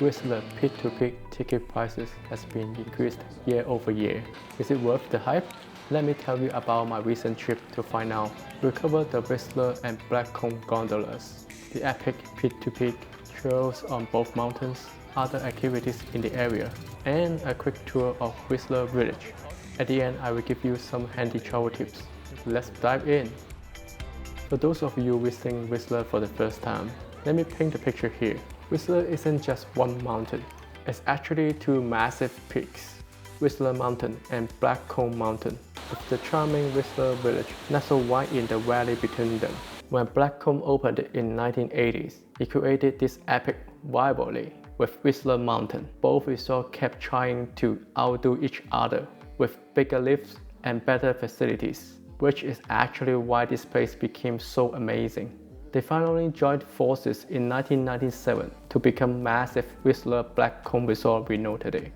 Whistler peak-to-peak ticket prices has been increased year over year. Is it worth the hype? Let me tell you about my recent trip to find out. We'll cover the Whistler and Blackcomb gondolas, the epic peak-to-peak trails on both mountains, other activities in the area, and a quick tour of Whistler village. At the end, I will give you some handy travel tips. Let's dive in. For those of you visiting Whistler for the first time, let me paint the picture here. Whistler isn't just one mountain. It's actually two massive peaks, Whistler Mountain and Blackcomb Mountain, with the charming Whistler village nestled right in the valley between them. When Blackcomb opened in 1980s, it created this epic rivalry with Whistler Mountain. Both resorts kept trying to outdo each other with bigger lifts and better facilities, which is actually why this place became so amazing. They finally joined forces in 1997 to become massive Whistler Blackcomb resort we know today.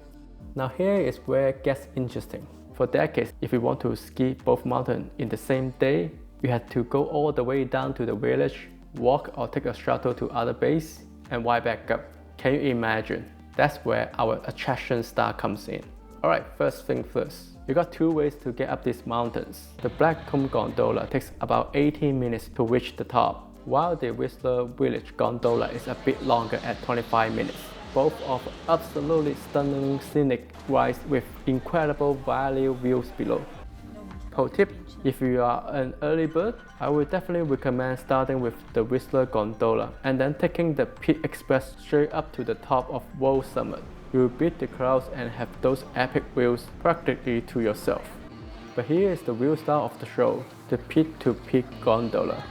Now here is where it gets interesting. For decades, if you want to ski both mountains in the same day, you had to go all the way down to the village, walk or take a shuttle to other base, and ride back up. Can you imagine? That's where our attraction star comes in. Alright, first thing first. You got two ways to get up these mountains. The Blackcomb gondola takes about 18 minutes to reach the top, while the Whistler Village gondola is a bit longer at 25 minutes. Both offer absolutely stunning scenic rides with incredible valley views below. Pro tip, if you are an early bird, I would definitely recommend starting with the Whistler gondola and then taking the Peak Express straight up to the top of World Summit. You'll beat the crowds and have those epic views practically to yourself. But here is the real star of the show, the peak-to-peak gondola.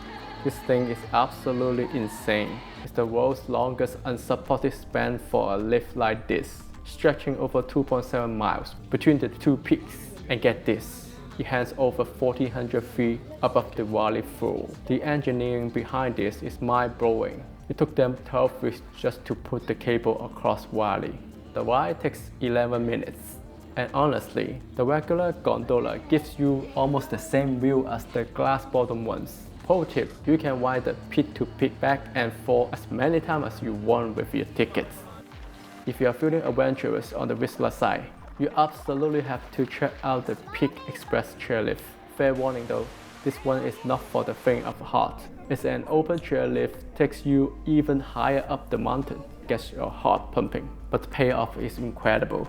This thing is absolutely insane. It's the world's longest unsupported span for a lift like this, stretching over 2.7 miles between the two peaks. And get this, it hangs over 1,400 feet above the valley floor. The engineering behind this is mind-blowing. It took them 12 weeks just to put the cable across valley. The ride takes 11 minutes. And honestly, the regular gondola gives you almost the same view as the glass bottom ones. Pro tip, you can ride the peak-to-peak back and forth as many times as you want with your tickets. If you are feeling adventurous on the Whistler side, you absolutely have to check out the Peak Express chairlift. Fair warning though, this one is not for the faint of heart. It's an open chairlift, takes you even higher up the mountain, gets your heart pumping, but the payoff is incredible.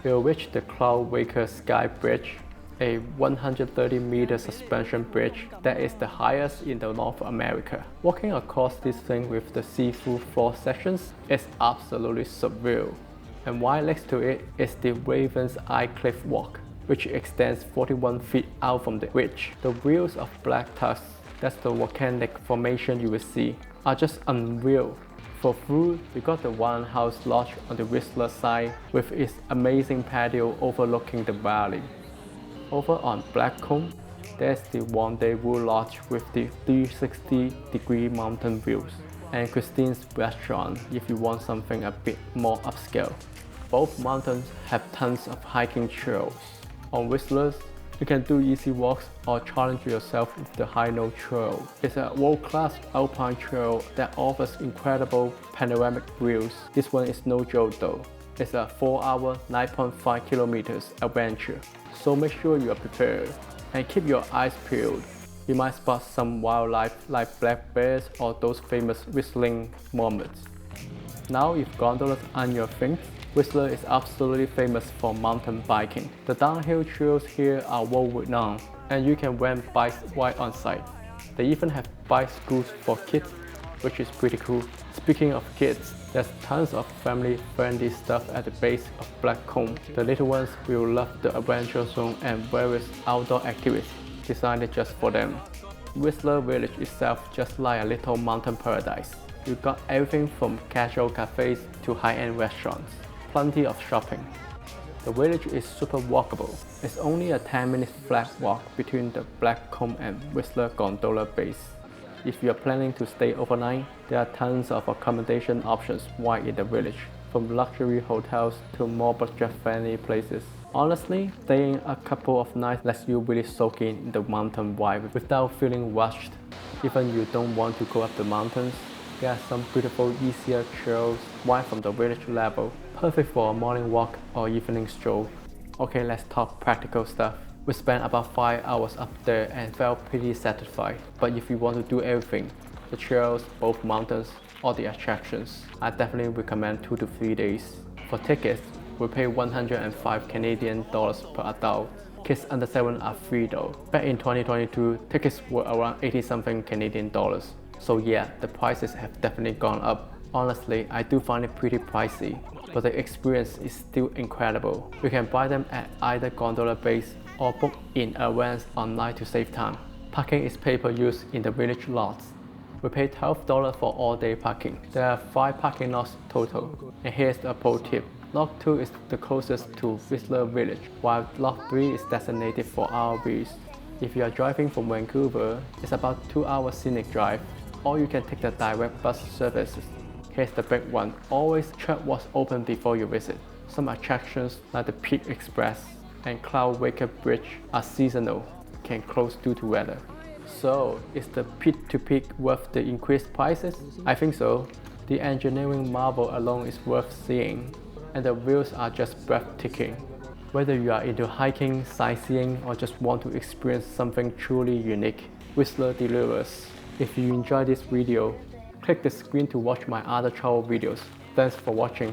You'll reach the Raker Sky Bridge, a 130-meter suspension bridge that is the highest in the North America. Walking across this thing with the see-through floor sections is absolutely surreal. And right next to it is the Raven's Eye Cliff Walk, which extends 41 feet out from the ridge. The views of Black Tusk, that's the volcanic formation you will see, are just unreal. For food, we got the One House Lodge on the Whistler side with its amazing patio overlooking the valley. Over on Blackcomb, there's the Rendezvous Lodge with the 360-degree mountain views, and Christine's restaurant if you want something a bit more upscale. Both mountains have tons of hiking trails. On Whistler's, you can do easy walks or challenge yourself with the High Note Trail. It's a world-class alpine trail that offers incredible panoramic views. This one is no joke though. It's a 4-hour, 9.5 kilometers adventure. So make sure you are prepared and keep your eyes peeled. You might spot some wildlife like black bears or those famous whistling marmots. Now if gondolas aren't your thing, Whistler is absolutely famous for mountain biking. The downhill trails here are world renowned and you can rent bikes right on site. They even have bike schools for kids, which is pretty cool. Speaking of kids, there's tons of family-friendly stuff at the base of Blackcomb. The little ones will love the adventure zone and various outdoor activities designed just for them. Whistler Village itself just like a little mountain paradise. You got everything from casual cafes to high-end restaurants. Plenty of shopping. The village is super walkable. It's only a 10-minute flat walk between the Blackcomb and Whistler gondola base. If you are planning to stay overnight, there are tons of accommodation options right in the village, from luxury hotels to more budget-friendly places. Honestly, staying a couple of nights lets you really soak in the mountain vibe without feeling rushed. Even if you don't want to go up the mountains, There are some beautiful easier trails right from the village level, perfect for a morning walk or evening stroll. Okay, let's talk practical stuff. We spent about 5 hours up there and felt pretty satisfied. But if you want to do everything, the trails, both mountains, or the attractions, I definitely recommend 2 to 3 days. For tickets, we pay 105 Canadian dollars per adult. Kids under 7 are free though. Back in 2022, tickets were around 80 something Canadian dollars. So yeah, the prices have definitely gone up. Honestly, I do find it pretty pricey, but the experience is still incredible. You can buy them at either gondola base or book in advance online to save time. Parking is pay per use in the village lots. We pay $12 for all-day parking. There are 5 parking lots total. And here's a pro tip. Lot 2 is the closest to Whistler village, while Lot 3 is designated for RVs. If you are driving from Vancouver, it's about 2 hours scenic drive, or you can take the direct bus services. Here's the big one, always check what's open before you visit. Some attractions like the Peak Express and Cloud Raker Bridge are seasonal, can close due to weather. So, is the peak-to-peak worth the increased prices? I think so. The engineering marvel alone is worth seeing, and the views are just breathtaking. Whether you are into hiking, sightseeing, or just want to experience something truly unique, Whistler delivers. If you enjoyed this video, click the screen to watch my other travel videos. Thanks for watching.